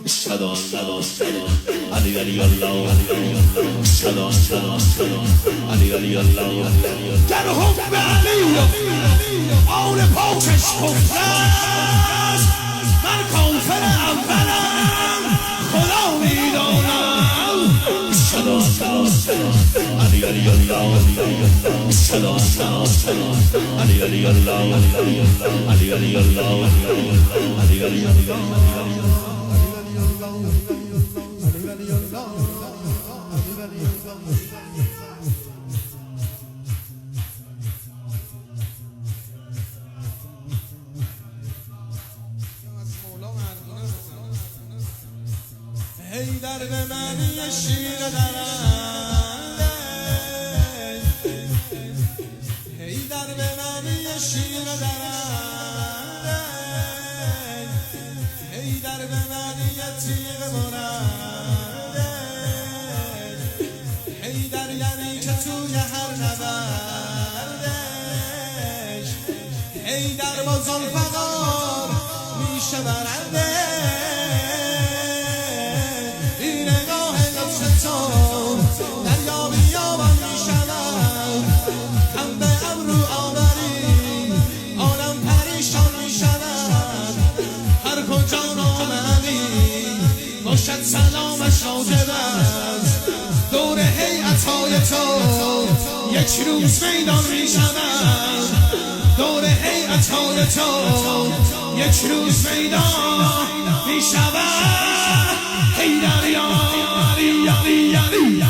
صدا علی علی الله صدا علی علی الله در حب علی آل پاکش کفرست من کافر اولم خدا میدانم صدا علی علی الله صدا علی علی الله علی علی الله علی علی الله حیدر به من یه شیر درنده حیدر به من یه شیر درنده حیدر به من یه تیغ برنده حیدر یعنی که توی هر نبردش حیدر با ذوالفقار میشه برنده دریا بیابان میشود هم به ابرو آوری عالم پریشان میشود هر کجا نام علی باشد سلامش واجب است دور هیئت‌های تو یک روز میدان میشود دور هیئت‌های تو یک روز میدان میشود حیدر یا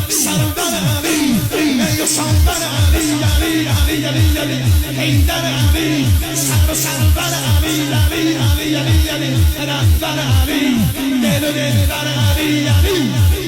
سرور علی ای سرور علی علی علی علی علی حیدر علی سرور علی علی علی علی علی رهبر علی دل و دلبر علی علی